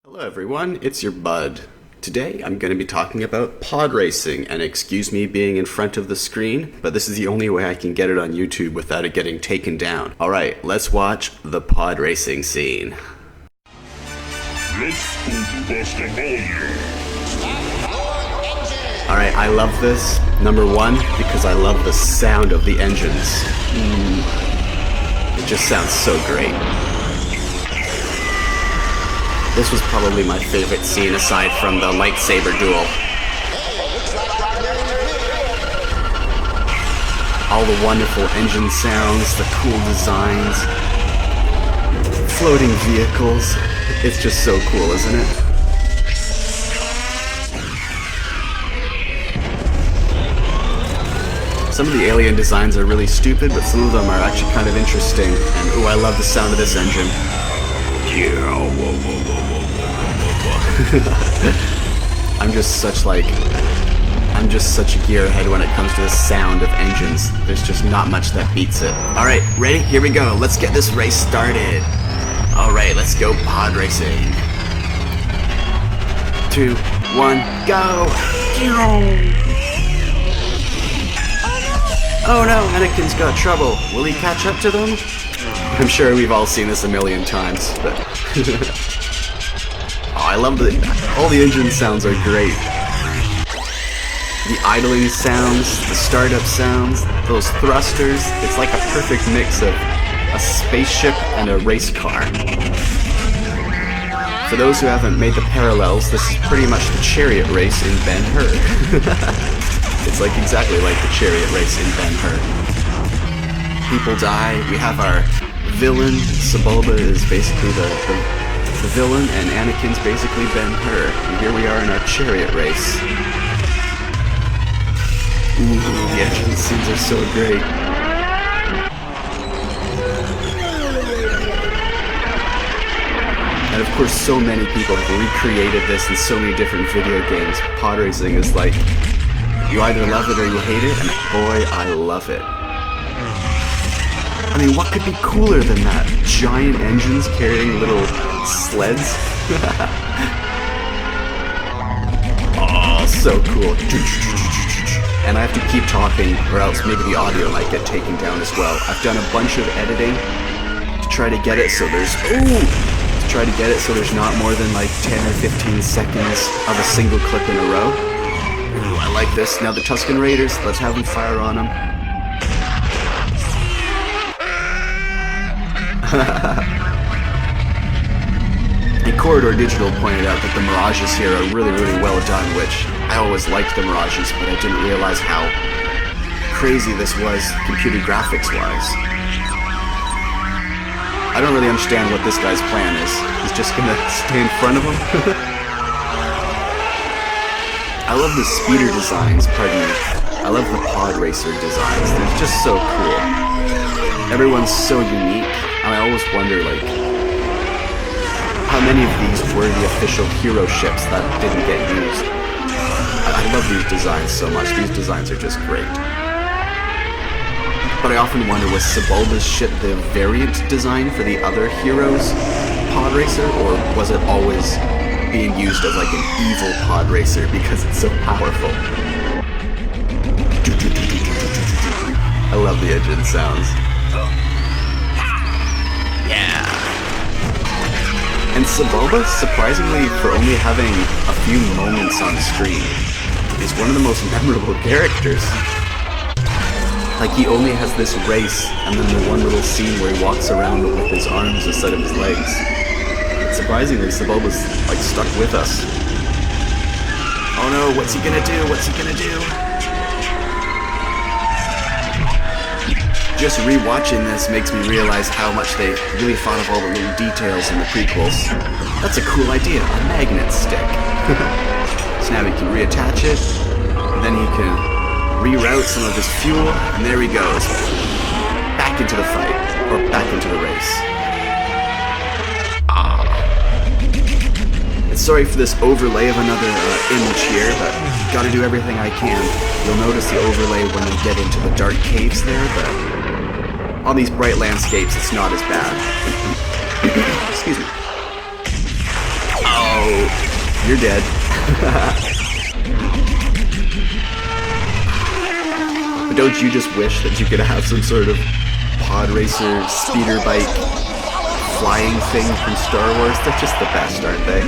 Hello everyone, it's your bud. Today I'm going to be talking about pod racing, and excuse me being in front of the screen, but this is the only way I can get it on YouTube without it getting taken down. Alright, let's watch the pod racing scene. Alright, I love this. Number one, because I love the sound of the engines. It just sounds so great. This was probably my favorite scene aside from the lightsaber duel. All the wonderful engine sounds, the cool designs, floating vehicles. It's just so cool, isn't it? Some of the alien designs are really stupid, but some of them are actually kind of interesting. And ooh, I love the sound of this engine. I'm just such a gearhead when it comes to the sound of engines. There's just not much that beats it. Alright, ready? Here we go. Let's get this race started. Alright, let's go pod racing. 2, 1, go! Oh no, Anakin's got trouble. Will he catch up to them? I'm sure we've all seen this a million times, but... I love all the engine sounds are great. The idling sounds, the startup sounds, those thrusters, it's like a perfect mix of a spaceship and a race car. For those who haven't made the parallels, this is pretty much the chariot race in Ben-Hur. It's like exactly like the chariot race in Ben-Hur. People die, we have our villain, Sebulba is basically the villain, and Anakin's basically Ben-Hur. And here we are in our chariot race. Ooh, the engine scenes are so great. And of course, so many people have recreated this in so many different video games. Pod racing is like, you either love it or you hate it, and boy, I love it. I mean, what could be cooler than that? Giant engines carrying little sleds? Oh, so cool. And I have to keep talking, or else maybe the audio might get taken down as well. I've done a bunch of editing to try to get it so there's... not more than like 10 or 15 seconds of a single clip in a row. Ooh, I like this. Now the Tusken Raiders, let's have them fire on them. And Corridor Digital pointed out that the Mirages here are really, really well done, which I always liked the Mirages, but I didn't realize how crazy this was computer graphics-wise. I don't really understand what this guy's plan is. He's just gonna stay in front of him? I love the speeder designs, pardon me. I love the pod racer designs. They're just so cool. Everyone's so unique. I always wonder, like, how many of these were the official hero ships that didn't get used. I love these designs so much. These designs are just great. But I often wonder, was Sebulba's ship the variant design for the other heroes' pod racer, or was it always being used as like an evil pod racer because it's so powerful? I love the engine sounds. Yeah. And Sebulba, surprisingly, for only having a few moments on screen, is one of the most memorable characters. Like, he only has this race, and then the one little scene where he walks around with his arms instead of his legs. But surprisingly, Sebulba's, like, stuck with us. Oh no, what's he gonna do? What's he gonna do? Just rewatching this makes me realize how much they really thought of all the little details in the prequels. That's a cool idea, a magnet stick. So now he can reattach it, and then he can reroute some of his fuel, and there he goes. Back into the fight, or back into the race. And sorry for this overlay of another image here, but gotta do everything I can. You'll notice the overlay when we get into the dark caves there, but on these bright landscapes, it's not as bad. Excuse me. Oh, You're dead. But don't you just wish that you could have some sort of pod racer, speeder bike, flying thing from Star Wars? They're just the best, aren't they?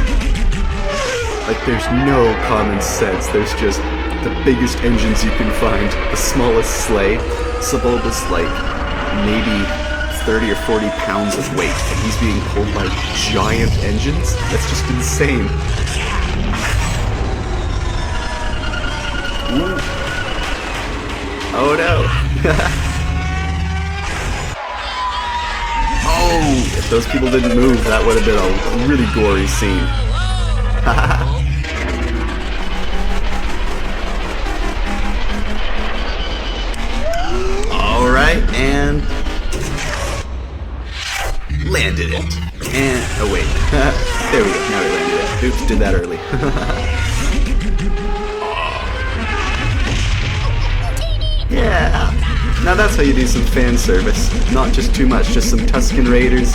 Like, there's no common sense. There's just the biggest engines you can find, the smallest sleigh. Sebulba's like maybe 30 or 40 pounds of weight, and he's being pulled by giant engines? That's just insane. Ooh. Oh no. Oh, if those people didn't move, that would have been a really gory scene. Alright, and landed it. And oh wait. There we go. Now we landed it. Oops, did that early. Yeah. Now that's how you do some fan service. Not just too much, just some Tusken Raiders.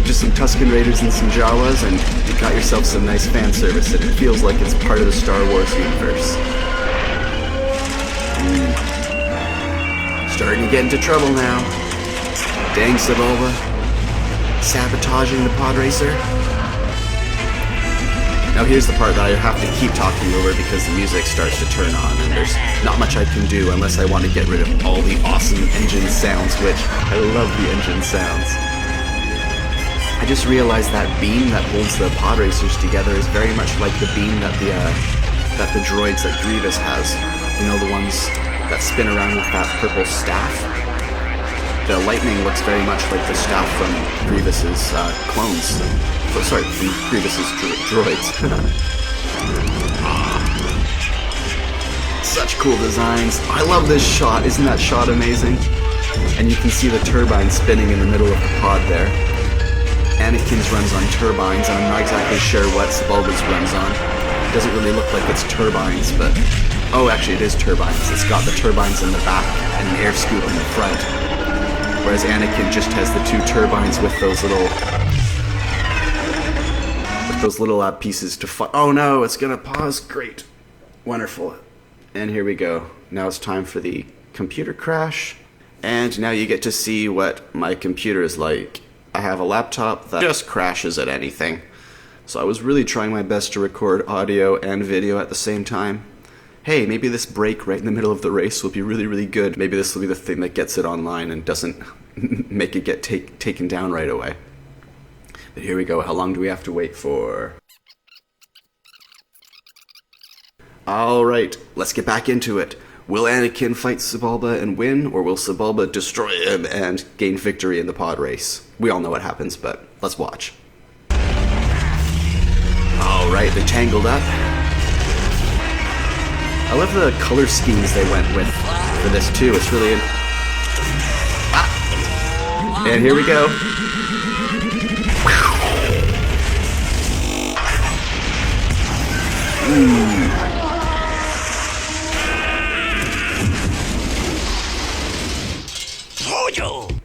Just some Tusken Raiders and some Jawas, and you got yourself some nice fan service, and it feels like it's part of the Star Wars universe. Starting to get into trouble now. Dang, Sebulba. Sabotaging the pod racer. Now here's the part that I have to keep talking over because the music starts to turn on, and there's not much I can do unless I want to get rid of all the awesome engine sounds, which I love the engine sounds. I just realized that beam that holds the pod racers together is very much like the beam that the droids that Grievous has. You know, the ones that spin around with that purple staff? The lightning looks very much like the staff from Grievous's clones. Oh, sorry, from Grievous's droids. Such cool designs. I love this shot. Isn't that shot amazing? And you can see the turbine spinning in the middle of the pod there. Anakin's runs on turbines, and I'm not exactly sure what Sebulba's runs on. It doesn't really look like it's turbines, but... Oh, actually it is turbines. It's got the turbines in the back and an air scoop in the front. Whereas Anakin just has the two turbines with those little pieces to fire. Oh no, it's gonna pause. Great. Wonderful. And here we go. Now it's time for the computer crash. And now you get to see what my computer is like. I have a laptop that just crashes at anything. So I was really trying my best to record audio and video at the same time. Hey, maybe this break right in the middle of the race will be really, really good. Maybe this will be the thing that gets it online and doesn't make it get taken down right away. But here we go. How long do we have to wait for? Alright, let's get back into it. Will Anakin fight Sebulba and win, or will Sebulba destroy him and gain victory in the pod race? We all know what happens, but let's watch. Alright, they tangled up. I love the color schemes they went with for this too. It's really... And here we go. Ooh.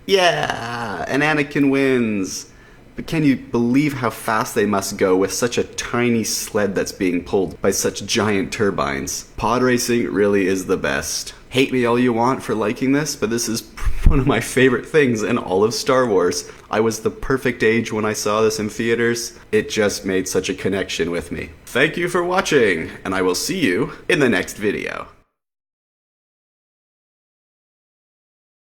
Yeah, and Anakin wins. But can you believe how fast they must go with such a tiny sled that's being pulled by such giant turbines? Pod racing really is the best. Hate me all you want for liking this, but this is one of my favorite things in all of Star Wars. I was the perfect age when I saw this in theaters. It just made such a connection with me. Thank you for watching, and I will see you in the next video.